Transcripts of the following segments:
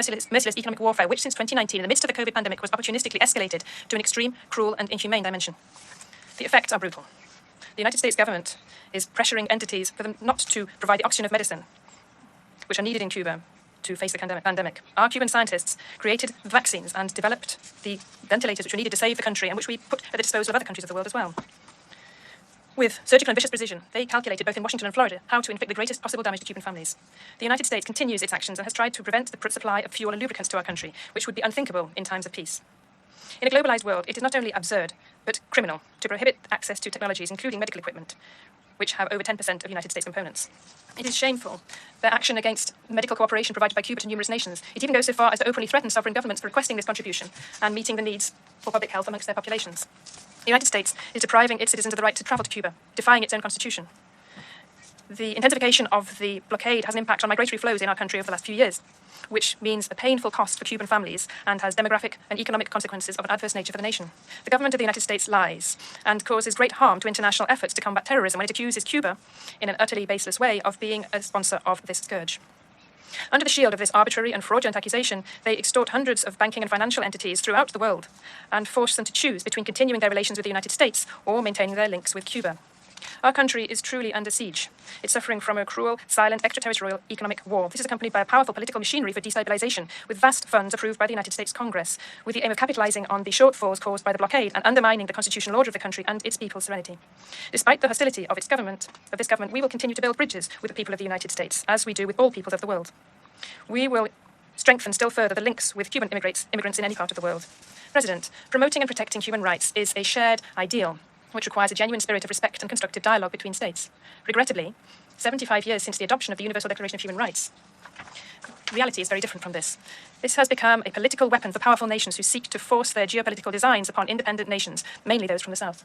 merciless economic warfare, which since 2019, in the midst of the COVID pandemic, was opportunistically escalated to an extreme, cruel, and inhumane dimension. The effects are brutal. The United States government is pressuring entities for them not to provide the oxygen of medicine, which are needed in Cuba to face the pandemic. Our Cuban scientists created vaccines and developed the ventilators which were needed to save the country and which we put at the disposal of other countries of the world as well. With surgical and vicious precision, they calculated both in Washington and Florida how to inflict the greatest possible damage to Cuban families. The United States continues its actions and has tried to prevent the supply of fuel and lubricants to our country, which would be unthinkable in times of peace. In a globalized world, it is not only absurd, but criminal to prohibit access to technologies, including medical equipment, which have over 10% of United States components. It is shameful, their action against medical cooperation provided by Cuba to numerous nations. It even goes so far as to openly threaten sovereign governments for requesting this contribution and meeting the needs for public health amongst their populations. The United States is depriving its citizens of the right to travel to Cuba, defying its own constitution. The intensification of the blockade has an impact on migratory flows in our country over the last few years, which means a painful cost for Cuban families and has demographic and economic consequences of an adverse nature for the nation. The government of the United States lies and causes great harm to international efforts to combat terrorism when it accuses Cuba, in an utterly baseless way, of being a sponsor of this scourge. Under the shield of this arbitrary and fraudulent accusation, they extort hundreds of banking and financial entities throughout the world and force them to choose between continuing their relations with the United States or maintaining their links with Cuba. Our country is truly under siege. It's suffering from a cruel, silent, extraterritorial economic war. This is accompanied by a powerful political machinery for destabilization, with vast funds approved by the United States Congress, with the aim of capitalizing on the shortfalls caused by the blockade and undermining the constitutional order of the country and its people's serenity. Despite the hostility of this government, we will continue to build bridges with the people of the United States, as we do with all peoples of the world. We will strengthen still further the links with Cuban immigrants in any part of the world. President, promoting and protecting human rights is a shared ideal, which requires a genuine spirit of respect and constructive dialogue between states. Regrettably, 75 years since the adoption of the Universal Declaration of Human Rights, reality is very different from this. This has become a political weapon for powerful nations who seek to force their geopolitical designs upon independent nations, mainly those from the South.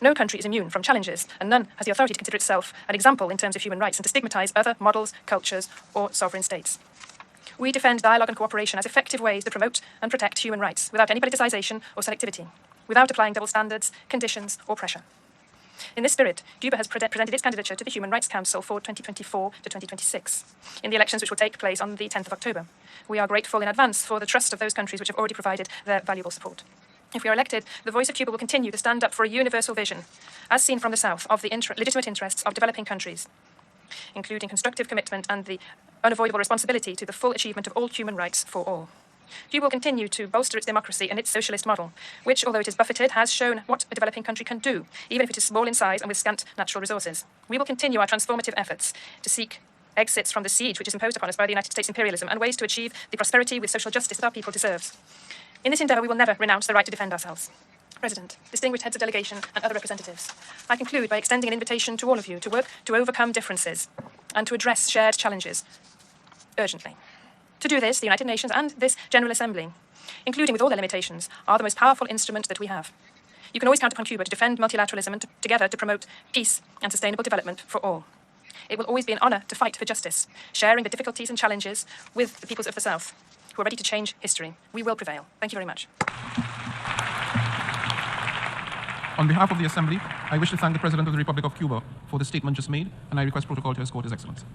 No country is immune from challenges, and none has the authority to consider itself an example in terms of human rights and to stigmatize other models, cultures, or sovereign states. We defend dialogue and cooperation as effective ways to promote and protect human rights without any politicization or selectivity, without applying double standards, conditions, or pressure. In this spirit, Cuba has presented its candidature to the Human Rights Council for 2024 to 2026, in the elections which will take place on the 10th of October. We are grateful in advance for the trust of those countries which have already provided their valuable support. If we are elected, the voice of Cuba will continue to stand up for a universal vision, as seen from the South, of the legitimate interests of developing countries, including constructive commitment and the unavoidable responsibility to the full achievement of all human rights for all. Cuba will continue to bolster its democracy and its socialist model, which, although it is buffeted, has shown what a developing country can do, even if it is small in size and with scant natural resources. We will continue our transformative efforts to seek exits from the siege which is imposed upon us by the United States imperialism and ways to achieve the prosperity with social justice that our people deserves. In this endeavour, we will never renounce the right to defend ourselves. President, distinguished heads of delegation and other representatives, I conclude by extending an invitation to all of you to work to overcome differences and to address shared challenges urgently. To do this, the United Nations and this General Assembly, including with all their limitations, are the most powerful instrument that we have. You can always count upon Cuba to defend multilateralism and together to promote peace and sustainable development for all. It will always be an honour to fight for justice, sharing the difficulties and challenges with the peoples of the South, who are ready to change history. We will prevail. Thank you very much. On behalf of the Assembly, I wish to thank the President of the Republic of Cuba for the statement just made, and I request protocol to escort His Excellency.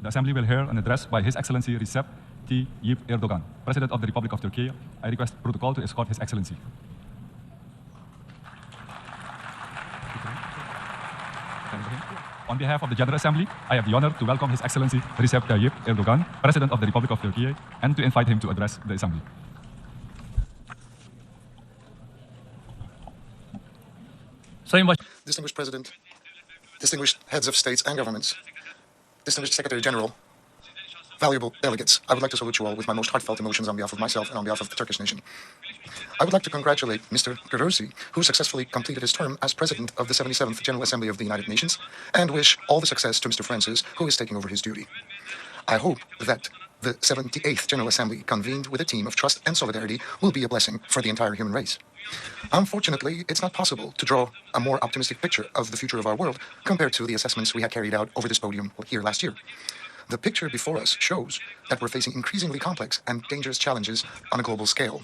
The Assembly will hear an address by His Excellency Recep Tayyip Erdogan, President of the Republic of Turkey. I request protocol to escort His Excellency. On behalf of the General Assembly, I have the honor to welcome His Excellency Recep Tayyip Erdogan, President of the Republic of Turkey, and to invite him to address the Assembly. Distinguished President, distinguished heads of states and governments, distinguished Secretary General, valuable delegates, I would like to salute you all with my most heartfelt emotions on behalf of myself and on behalf of the Turkish nation. I would like to congratulate Mr. Perosi, who successfully completed his term as President of the 77th General Assembly of the United Nations, and wish all the success to Mr. Francis, who is taking over his duty. I hope that the 78th General Assembly, convened with a team of trust and solidarity, will be a blessing for the entire human race. Unfortunately, it's not possible to draw a more optimistic picture of the future of our world compared to the assessments we had carried out over this podium here last year. The picture before us shows that we're facing increasingly complex and dangerous challenges on a global scale.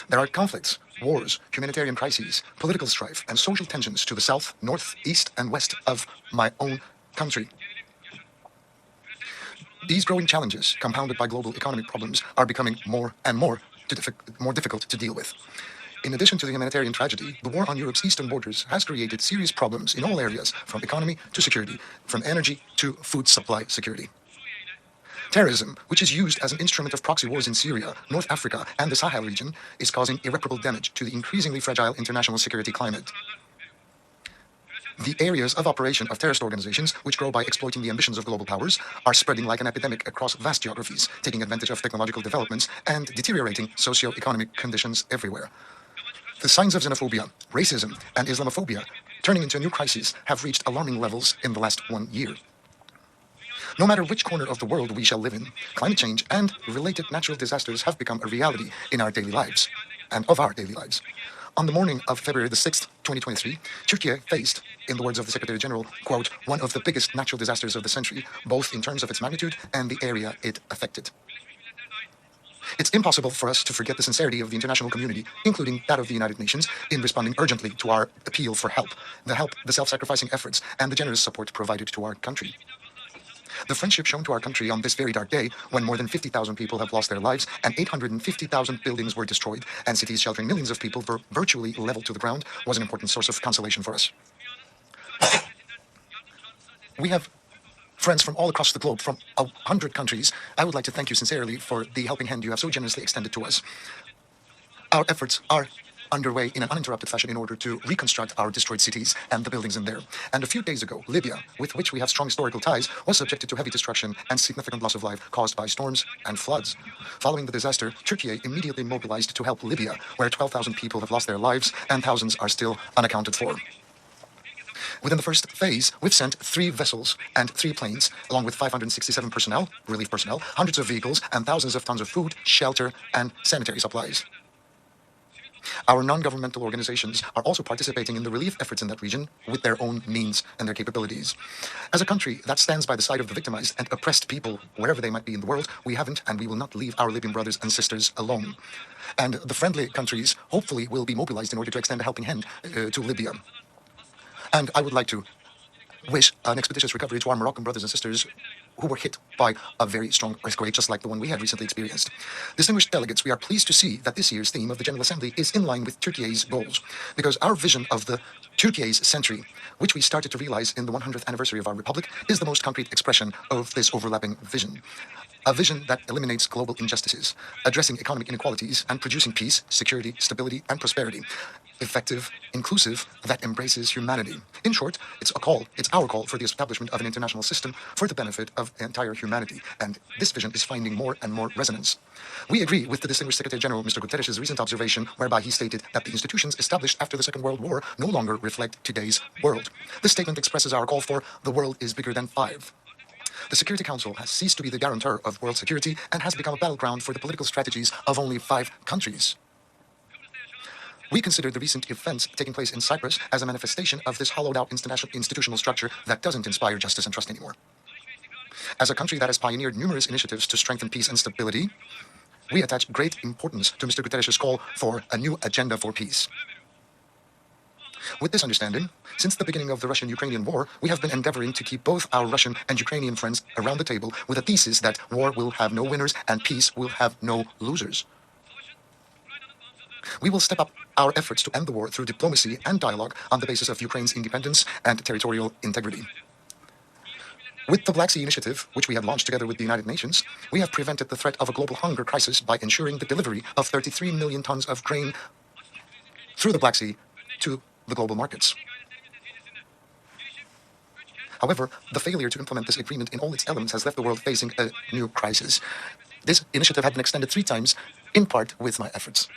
There are conflicts, wars, humanitarian crises, political strife, and social tensions to the south, north, east, and west of my own country. These growing challenges, compounded by global economic problems, are becoming more and more difficult to deal with. In addition to the humanitarian tragedy, the war on Europe's eastern borders has created serious problems in all areas, from economy to security, from energy to food supply security. Terrorism, which is used as an instrument of proxy wars in Syria, North Africa, and the Sahel region, is causing irreparable damage to the increasingly fragile international security climate. The areas of operation of terrorist organizations, which grow by exploiting the ambitions of global powers, are spreading like an epidemic across vast geographies, taking advantage of technological developments and deteriorating socio-economic conditions everywhere. The signs of xenophobia, racism, and Islamophobia, turning into a new crisis, have reached alarming levels in the last 1 year. No matter which corner of the world we shall live in, climate change and related natural disasters have become a reality in our daily lives, and of our daily lives. On the morning of February the 6th, 2023, Turkey faced, in the words of the Secretary General, quote, one of the biggest natural disasters of the century, both in terms of its magnitude and the area it affected. It's impossible for us to forget the sincerity of the international community, including that of the United Nations, in responding urgently to our appeal for help, the self-sacrificing efforts, and the generous support provided to our country. The friendship shown to our country on this very dark day, when more than 50,000 people have lost their lives and 850,000 buildings were destroyed and cities sheltering millions of people were virtually leveled to the ground, was an important source of consolation for us. We have friends from all across the globe, from 100 countries. I would like to thank you sincerely for the helping hand you have so generously extended to us. Our efforts are underway in an uninterrupted fashion in order to reconstruct our destroyed cities and the buildings in there. And a few days ago, Libya, with which we have strong historical ties, was subjected to heavy destruction and significant loss of life caused by storms and floods. Following the disaster, Turkey immediately mobilized to help Libya, where 12,000 people have lost their lives and thousands are still unaccounted for. Within the first phase, we've sent 3 vessels and 3 planes, along with 567 personnel, relief personnel, hundreds of vehicles, and thousands of tons of food, shelter, and sanitary supplies. Our non-governmental organizations are also participating in the relief efforts in that region with their own means and their capabilities. As a country that stands by the side of the victimized and oppressed people, wherever they might be in the world, we haven't and we will not leave our Libyan brothers and sisters alone. And the friendly countries hopefully will be mobilized in order to extend a helping hand to Libya. And I would like to wish an expeditious recovery to our Moroccan brothers and sisters who were hit by a very strong earthquake, just like the one we had recently experienced. Distinguished delegates, we are pleased to see that this year's theme of the General Assembly is in line with Turkey's goals, because our vision of the Turkey's century, which we started to realize in the 100th anniversary of our republic, is the most concrete expression of this overlapping vision. A vision that eliminates global injustices, addressing economic inequalities, and producing peace, security, stability, and prosperity. Effective, inclusive, that embraces humanity. In short, it's our call for the establishment of an international system for the benefit of entire humanity, and this vision is finding more and more resonance. We agree with the distinguished Secretary General, Mr. Guterres' recent observation, whereby he stated that the institutions established after the Second World War no longer reflect today's world. This statement expresses our call for the world is bigger than 5. The Security Council has ceased to be the guarantor of world security and has become a battleground for the political strategies of only 5 countries. We consider the recent events taking place in Cyprus as a manifestation of this hollowed-out institutional structure that doesn't inspire justice and trust anymore. As a country that has pioneered numerous initiatives to strengthen peace and stability, we attach great importance to Mr. Guterres' call for a new agenda for peace. With this understanding, since the beginning of the Russian-Ukrainian war, we have been endeavoring to keep both our Russian and Ukrainian friends around the table with a thesis that war will have no winners and peace will have no losers. We will step up our efforts to end the war through diplomacy and dialogue on the basis of Ukraine's independence and territorial integrity. With the Black Sea Initiative, which we have launched together with the United Nations, we have prevented the threat of a global hunger crisis by ensuring the delivery of 33 million tons of grain through the Black Sea to the global markets. However, the failure to implement this agreement in all its elements has left the world facing a new crisis. This initiative had been extended 3 times, in part with my efforts.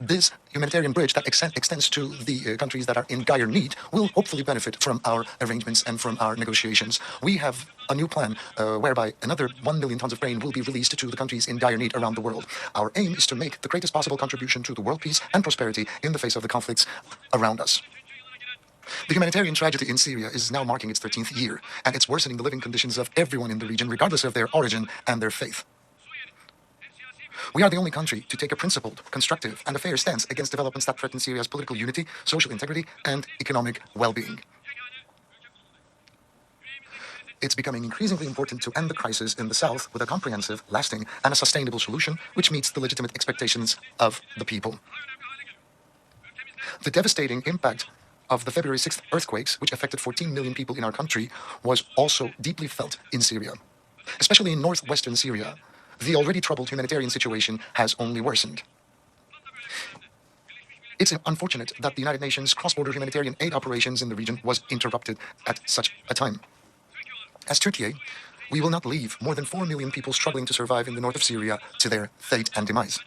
This humanitarian bridge that extends to the countries that are in dire need will hopefully benefit from our arrangements and from our negotiations. We have a new plan whereby another 1 million tons of grain will be released to the countries in dire need around the world. Our aim is to make the greatest possible contribution to the world peace and prosperity in the face of the conflicts around us. The humanitarian tragedy in Syria is now marking its 13th year, and it's worsening the living conditions of everyone in the region, regardless of their origin and their faith. We are the only country to take a principled, constructive, and a fair stance against developments that threaten Syria's political unity, social integrity, and economic well-being. It's becoming increasingly important to end the crisis in the south with a comprehensive, lasting, and a sustainable solution which meets the legitimate expectations of the people. The devastating impact of the February 6th earthquakes, which affected 14 million people in our country, was also deeply felt in Syria. Especially in northwestern Syria, the already troubled humanitarian situation has only worsened. It's unfortunate that the United Nations cross-border humanitarian aid operations in the region was interrupted at such a time. As Turkey, we will not leave more than 4 million people struggling to survive in the north of Syria to their fate and demise.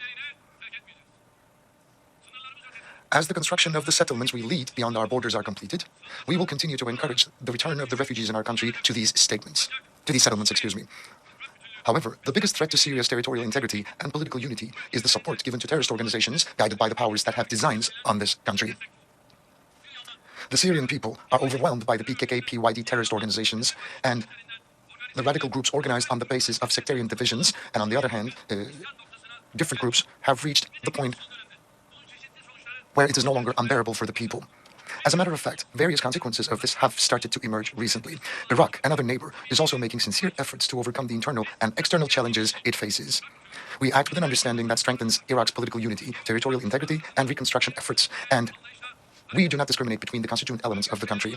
As the construction of the settlements we lead beyond our borders are completed, we will continue to encourage the return of the refugees in our country to these settlements. However, the biggest threat to Syria's territorial integrity and political unity is the support given to terrorist organizations guided by the powers that have designs on this country. The Syrian people are overwhelmed by the PKK-PYD terrorist organizations and the radical groups organized on the basis of sectarian divisions, and on the other hand, different groups have reached the point where it is no longer unbearable for the people. As a matter of fact, various consequences of this have started to emerge recently. Iraq, another neighbor, is also making sincere efforts to overcome the internal and external challenges it faces. We act with an understanding that strengthens Iraq's political unity, territorial integrity, and reconstruction efforts, and we do not discriminate between the constituent elements of the country.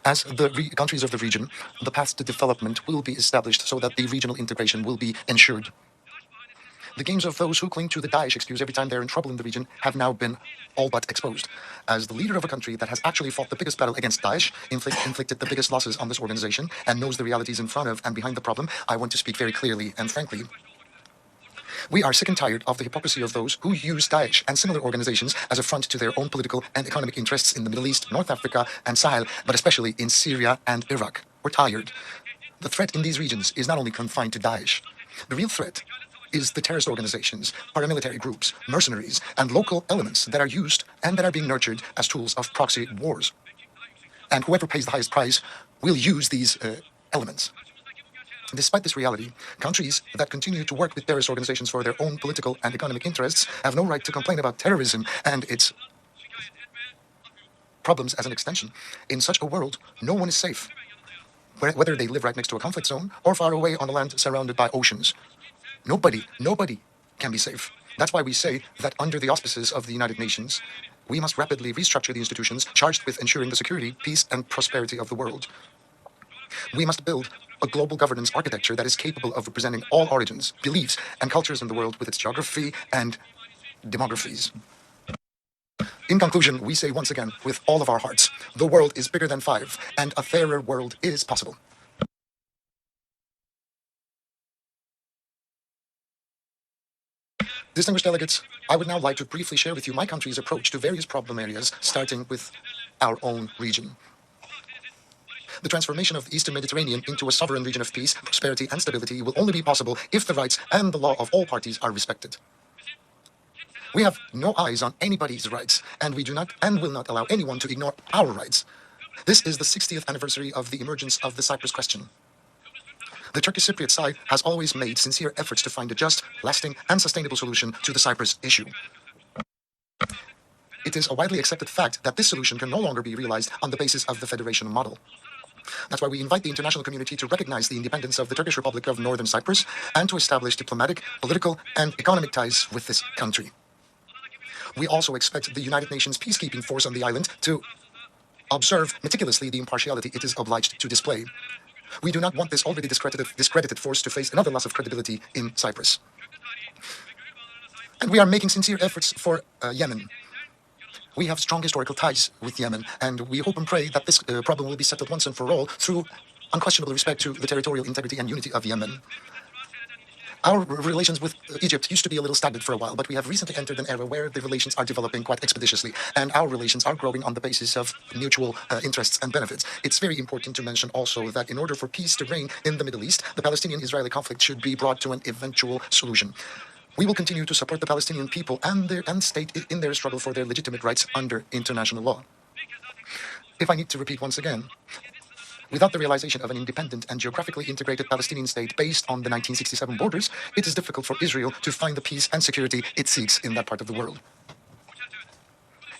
As the countries of the region, the path to development will be established so that the regional integration will be ensured. The games of those who cling to the Daesh excuse every time they're in trouble in the region have now been all but exposed. As the leader of a country that has actually fought the biggest battle against Daesh, inflicted the biggest losses on this organization, and knows the realities in front of and behind the problem, I want to speak very clearly and frankly. We are sick and tired of the hypocrisy of those who use Daesh and similar organizations as a front to their own political and economic interests in the Middle East, North Africa, and Sahel, but especially in Syria and Iraq. We're tired. The threat in these regions is not only confined to Daesh. The real threat is the terrorist organizations, paramilitary groups, mercenaries, and local elements that are used and that are being nurtured as tools of proxy wars. And whoever pays the highest price will use these elements. Despite this reality, countries that continue to work with terrorist organizations for their own political and economic interests have no right to complain about terrorism and its problems as an extension. In such a world, no one is safe, whether they live right next to a conflict zone or far away on a land surrounded by oceans. Nobody can be safe. That's why we say that under the auspices of the United Nations, we must rapidly restructure the institutions charged with ensuring the security, peace, and prosperity of the world. We must build a global governance architecture that is capable of representing all origins, beliefs, and cultures in the world with its geography and demographies. In conclusion, we say once again, with all of our hearts, the world is bigger than 5, and a fairer world is possible. Distinguished delegates, I would now like to briefly share with you my country's approach to various problem areas, starting with our own region. The transformation of the Eastern Mediterranean into a sovereign region of peace, prosperity, and stability will only be possible if the rights and the law of all parties are respected. We have no eyes on anybody's rights, and we do not and will not allow anyone to ignore our rights. This is the 60th anniversary of the emergence of the Cyprus question. The Turkish Cypriot side has always made sincere efforts to find a just, lasting, and sustainable solution to the Cyprus issue. It is a widely accepted fact that this solution can no longer be realized on the basis of the federation model. That's why we invite the international community to recognize the independence of the Turkish Republic of Northern Cyprus and to establish diplomatic, political, and economic ties with this country. We also expect the United Nations peacekeeping force on the island to observe meticulously the impartiality it is obliged to display. We do not want this already discredited force to face another loss of credibility in Cyprus. And we are making sincere efforts for Yemen. We have strong historical ties with Yemen, and we hope and pray that this problem will be settled once and for all through unquestionable respect to the territorial integrity and unity of Yemen. Our relations with Egypt used to be a little stagnant for a while, but we have recently entered an era where the relations are developing quite expeditiously, and our relations are growing on the basis of mutual interests and benefits. It's very important to mention also that in order for peace to reign in the Middle East, the Palestinian-Israeli conflict should be brought to an eventual solution. We will continue to support the Palestinian people and state in their struggle for their legitimate rights under international law. If I need to repeat once again, without the realization of an independent and geographically integrated Palestinian state based on the 1967 borders, it is difficult for Israel to find the peace and security it seeks in that part of the world.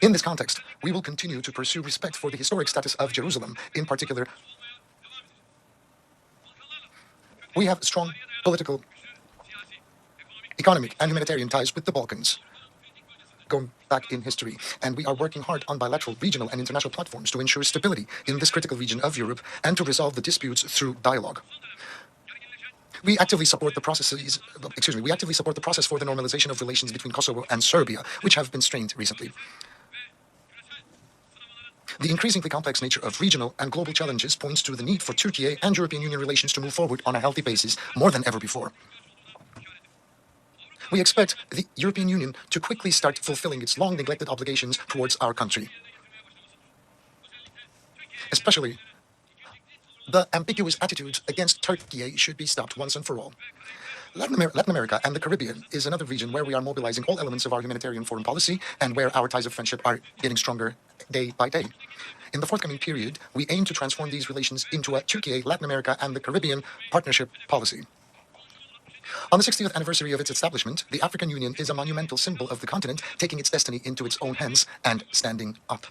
In this context, we will continue to pursue respect for the historic status of Jerusalem. In particular, we have strong political, economic, and humanitarian ties with the Balkans, going back in history, and we are working hard on bilateral, regional, and international platforms to ensure stability in this critical region of Europe and to resolve the disputes through dialogue. We actively support the process for the normalization of relations between Kosovo and Serbia, which have been strained recently. The increasingly complex nature of regional and global challenges points to the need for Turkey and European Union relations to move forward on a healthy basis more than ever before. We expect the European Union to quickly start fulfilling its long-neglected obligations towards our country. Especially, the ambiguous attitudes against Turkey should be stopped once and for all. Latin America and the Caribbean is another region where we are mobilizing all elements of our humanitarian foreign policy and where our ties of friendship are getting stronger day by day. In the forthcoming period, we aim to transform these relations into a Turkey, Latin America, and the Caribbean partnership policy. On the 60th anniversary of its establishment, the African Union is a monumental symbol of the continent taking its destiny into its own hands and standing up.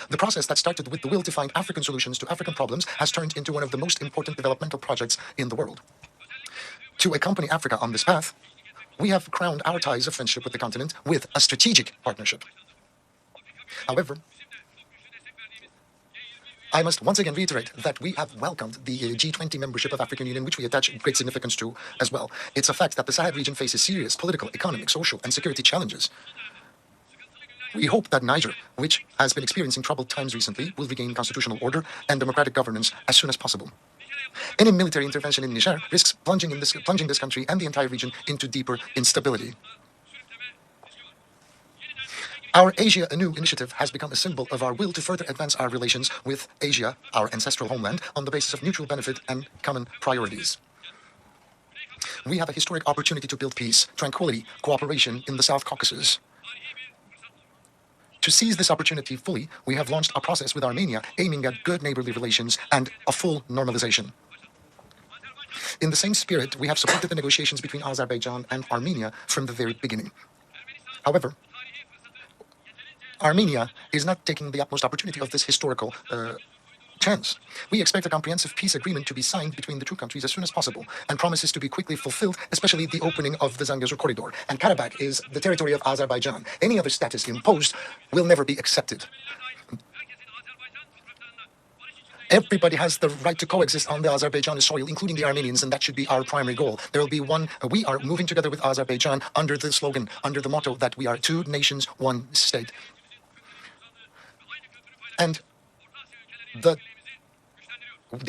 The process that started with the will to find African solutions to African problems has turned into one of the most important developmental projects in the world. To accompany Africa on this path, we have crowned our ties of friendship with the continent with a strategic partnership. However, I must once again reiterate that we have welcomed the G20 membership of African Union, which we attach great significance to as well. It's a fact that the Sahel region faces serious political, economic, social, and security challenges. We hope that Niger, which has been experiencing troubled times recently, will regain constitutional order and democratic governance as soon as possible. Any military intervention in Niger risks plunging this country and the entire region into deeper instability. Our Asia Anew initiative has become a symbol of our will to further advance our relations with Asia, our ancestral homeland, on the basis of mutual benefit and common priorities. We have a historic opportunity to build peace, tranquility, cooperation in the South Caucasus. To seize this opportunity fully, we have launched a process with Armenia aiming at good neighborly relations and a full normalization. In the same spirit, we have supported the negotiations between Azerbaijan and Armenia from the very beginning. However, Armenia is not taking the utmost opportunity of this historical chance. We expect a comprehensive peace agreement to be signed between the two countries as soon as possible, and promises to be quickly fulfilled, especially the opening of the Zangezur corridor. And Karabakh is the territory of Azerbaijan. Any other status imposed will never be accepted. Everybody has the right to coexist on the Azerbaijani soil, including the Armenians, and that should be our primary goal. There will be we are moving together with Azerbaijan under the slogan, under the motto that we are two nations, one state. And the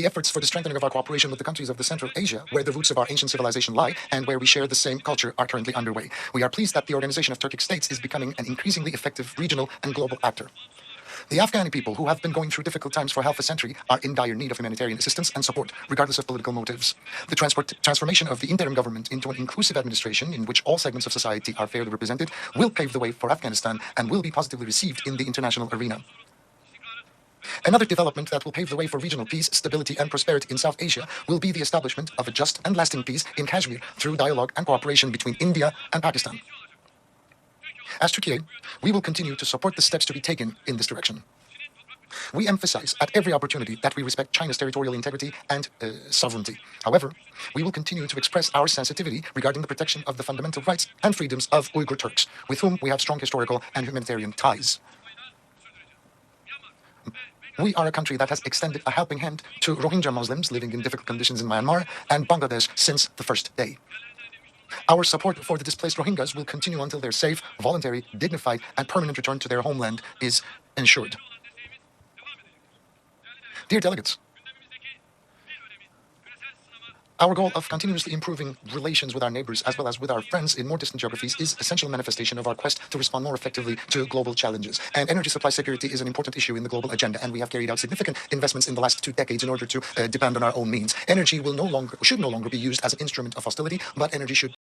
efforts for the strengthening of our cooperation with the countries of the Central Asia, where the roots of our ancient civilization lie and where we share the same culture, are currently underway. We are pleased that the Organization of Turkic States is becoming an increasingly effective regional and global actor. The Afghani people, who have been going through difficult times for half a century, are in dire need of humanitarian assistance and support, regardless of political motives. The transformation of the interim government into an inclusive administration in which all segments of society are fairly represented will pave the way for Afghanistan and will be positively received in the international arena. Another development that will pave the way for regional peace, stability, and prosperity in South Asia will be the establishment of a just and lasting peace in Kashmir through dialogue and cooperation between India and Pakistan. As Turkey, we will continue to support the steps to be taken in this direction. We emphasize at every opportunity that we respect China's territorial integrity and sovereignty. However, we will continue to express our sensitivity regarding the protection of the fundamental rights and freedoms of Uyghur Turks, with whom we have strong historical and humanitarian ties. We are a country that has extended a helping hand to Rohingya Muslims living in difficult conditions in Myanmar and Bangladesh since the first day. Our support for the displaced Rohingyas will continue until their safe, voluntary, dignified, and permanent return to their homeland is ensured. Dear delegates, Our goal of continuously improving relations with our neighbors as well as with our friends in more distant geographies is essential manifestation of our quest to respond more effectively to global challenges. And energy supply security is an important issue in the global agenda, and we have carried out significant investments in the last 2 decades in order to depend on our own means. Energy should no longer be used as an instrument of hostility, but energy should